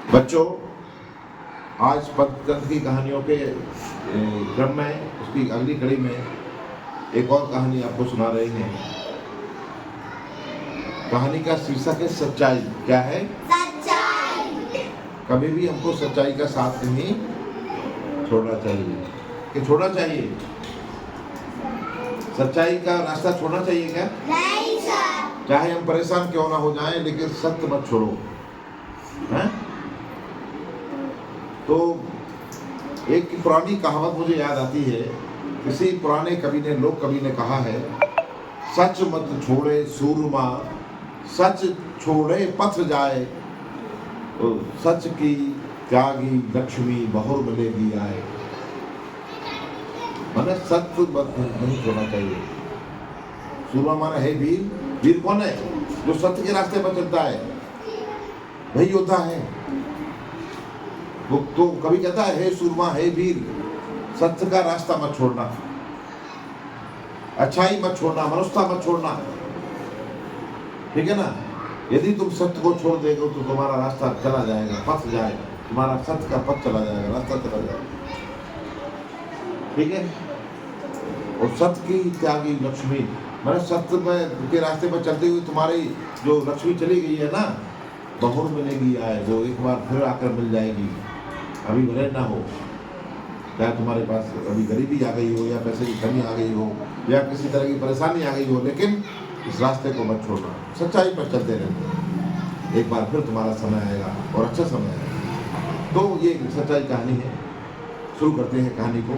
बच्चों, आज पंचतंत्र की कहानियों के क्रम में उसकी अगली कड़ी में एक और कहानी आपको सुना रहे हैं। कहानी का शीर्षक है सच्चाई। क्या है? सच्चाई। कभी भी हमको सच्चाई का साथ नहीं छोड़ना चाहिए। कि छोड़ना चाहिए? सच्चाई का रास्ता छोड़ना चाहिए क्या? नहीं सर। चाहे हम परेशान क्यों ना हो जाएं, लेकिन सत्य मत छोड़ो। हैं? तो एक पुरानी कहावत मुझे याद आती है। किसी पुराने लोक कवि ने कहा है, सच मत छोड़े सूरमा, सच छोड़े पथ जाए, तो सच की त्यागी लक्ष्मी बहुर मिलेगी आए। माने सत्य मत नहीं छोड़ना चाहिए। सूरमा माने है वीर। वीर कौन है? जो सत्य के रास्ते पर चलता है, वही योद्धा है। वो तो कभी कहता है, हे सूरमा, हे वीर, सत्य का रास्ता मत छोड़ना, अच्छाई मत छोड़ना, मनुष्यता मत छोड़ना। ठीक है ना? यदि तुम सत्य को छोड़ देगे तो तुम्हारा रास्ता चला जाएगा, पथ जाएगा, तुम्हारा सत्य का पथ चला जाएगा, रास्ता चला जाएगा। ठीक है? और सत्य की त्यागी लक्ष्मी, मैंने सत्य में के रास्ते पर चलते हुए तुम्हारी जो लक्ष्मी चली गई है ना, बहुर मिलेगी आए, वो एक बार फिर आकर मिल जाएगी। अभी भले ना हो, चाहे तुम्हारे पास अभी गरीबी आ गई हो, या पैसे की कमी आ गई हो, या किसी तरह की परेशानी आ गई हो, लेकिन इस रास्ते को मत छोड़ना। सच्चाई पर चलते रहते, एक बार फिर तुम्हारा समय आएगा और अच्छा समय आएगा। तो ये सच्चाई कहानी है। शुरू करते हैं कहानी को।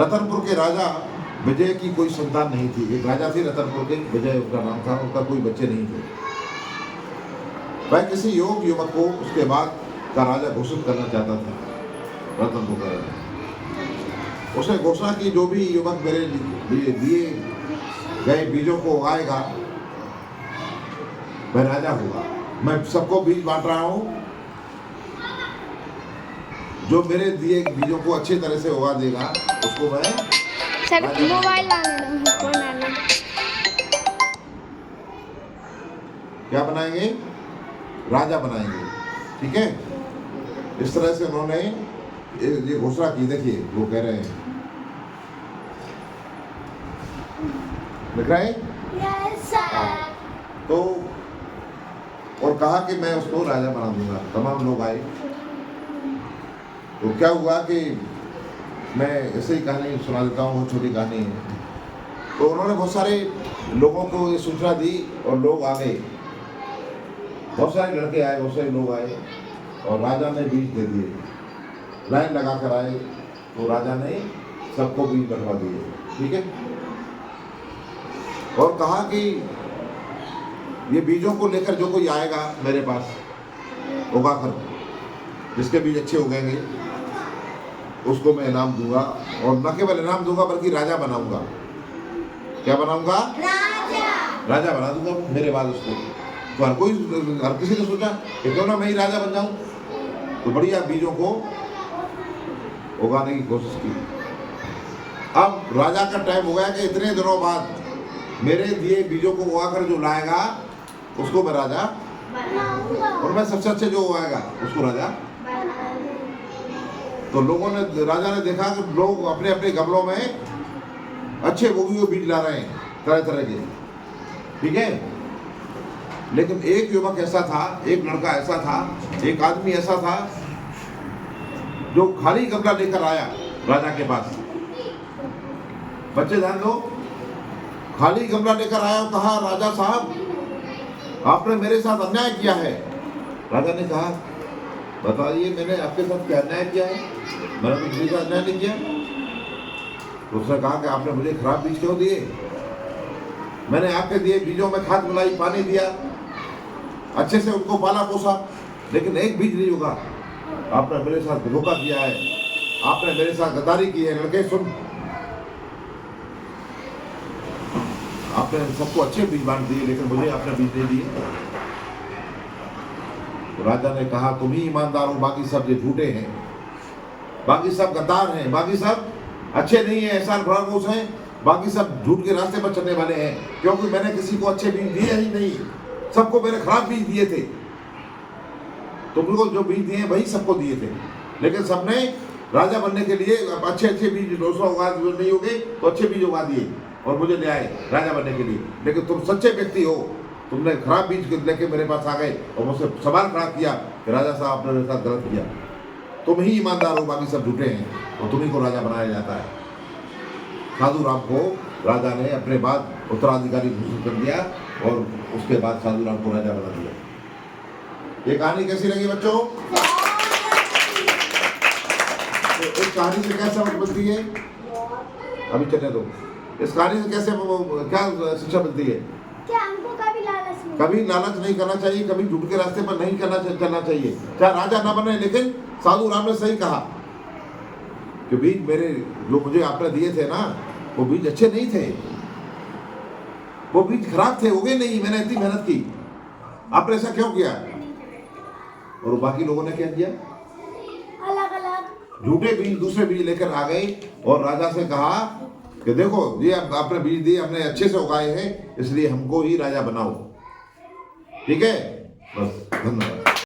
रतनपुर के राजा विजय की कोई संतान नहीं थी। एक राजा थे रतनपुर के, विजय उसका नाम था। उनका कोई बच्चे नहीं थे। वह किसी युवक को उसके बाद का राजा घोषित करना चाहता था। रतनपुर का राजा, उसने घोषणा की, जो भी युवक मेरे दिए गए बीजों को उगाएगा, वह राजा होगा। मैं सबको बीज बांट रहा हूँ, जो मेरे दिए बीजों को अच्छी तरह से उगा देगा, उसको मैं सर मोबाइल क्या बनाएंगे? राजा बनाएंगे। ठीक है? इस तरह से उन्होंने ये घोषणा की। देखिए वो कह रहे हैं, लिख रहे हैं? Yes sir. तो और कहा कि मैं उसको राजा बना दूंगा। तमाम लोग आए। तो क्या हुआ कि मैं ऐसे ही कहानी सुना देता हूँ, बहुत छोटी कहानी है। तो उन्होंने बहुत सारे लोगों को ये सूचना दी और लोग आ गए। बहुत सारे लड़के आए, बहुत सारे लोग आए और राजा ने बीज दे दिए। लाइन लगा कर आए तो राजा ने सबको बीज बंटवा दिए। ठीक है? और कहा कि ये बीजों को लेकर जो कोई आएगा मेरे पास उगा कर, जिसके बीज अच्छे उगेंगे, उसको मैं इनाम दूंगा। और न केवल इनाम दूंगा बल्कि राजा बनाऊंगा। क्या बनाऊंगा? राजा बना दूंगा मेरे बाद उसको। तो हर किसी ने सोचा कि क्यों ना मैं ही राजा बन जाऊं। तो बढ़िया बीजों को उगाने की कोशिश की। अब राजा का टाइम हो गया कि इतने दिनों बाद मेरे दिए बीजों को उगाकर जो लाएगा, उसको मैं राजा बनाऊंगा। और मैं सबसे अच्छे जो उगाएगा उसको राजा। तो लोगों ने, राजा ने देखा कि लोग अपने अपने गमलों में अच्छे उगे हुए बीज ला रहे हैं, तरह तरह के। ठीक है? लेकिन एक युवक ऐसा था, एक लड़का ऐसा था, एक आदमी ऐसा था, जो खाली गमला लेकर आया राजा के पास। बच्चे ध्यान दो, खाली गमला लेकर आया और कहा, राजा साहब, आपने मेरे साथ अन्याय किया है। राजा ने कहा, बताइए मैंने आपके साथ क्या अन्याय किया है? मैंने किसी का अन्याय नहीं किया। तो उसने कहा कि आपने मुझे खराब बीज क्यों दिए? मैंने आपके दिए बीजों में खाद मिलाई, पानी दिया, अच्छे से उनको पाला पोसा, लेकिन एक बीज नहीं उगा। आपने मेरे साथ धोखा किया है, आपने मेरे साथ गद्दारी की है। लड़के सुन, आपने सबको अच्छे बीज बांट दिए, लेकिन मुझे आपने बीज नहीं दिए। तो राजा ने कहा, तुम ही ईमानदार हो, बाकी सब ये झूठे हैं, बाकी सब गद्दार हैं, बाकी सब अच्छे नहीं है, एहसान फरामोश हैं, बाकी सब झूठ के रास्ते पर चलने वाले हैं। क्योंकि मैंने किसी को अच्छे बीज दिए ही नहीं, सबको मैंने खराब बीज दिए थे। तुमको जो बीज दिए वही सबको दिए थे, लेकिन सबने राजा बनने के लिए अच्छे अच्छे बीज 200 उगा जो नहीं होगे तो अच्छे बीज उगा दिए और मुझे ले आए राजा बनने के लिए। लेकिन तुम सच्चे व्यक्ति हो, तुमने खराब बीज लेके मेरे पास आ गए और मुझसे सवाल खड़ा किया कि राजा साहब आपने मेरे साथ गलत किया। तुम ही ईमानदार हो, बाकी सब झूठे हैं और तुम्ही को राजा बनाया जाता है। साधु राम को राजा ने अपने बाद उत्तराधिकारी घोषित कर दिया और उसके बाद साधु राम को राजा बना दिया। ये कहानी कैसी लगी बच्चों? तो इस कहानी से क्या समझ मिलती है? अभी चलने दो। इस कहानी से कैसे क्या शिक्षा मिलती है? क्या हमको कभी लालच नहीं करना चाहिए, कभी झूठ के रास्ते पर नहीं चलना चाहिए। चाहे राजा ना बने, लेकिन साधु राम ने सही कहा कि बीज मेरे जो मुझे आपने दिए थे ना, वो बीज अच्छे नहीं थे, वो बीज खराब थे, उगे नहीं। मैंने इतनी मेहनत की, आपने ऐसा क्यों किया? और बाकी लोगों ने क्या किया? अलग अलग झूठे बीज, दूसरे बीज लेकर आ गए और राजा से कहा कि देखो ये आपने बीज दिए, हमने अच्छे से उगाए हैं, इसलिए हमको ही राजा बनाओ। ठीक है, बस, धन्यवाद।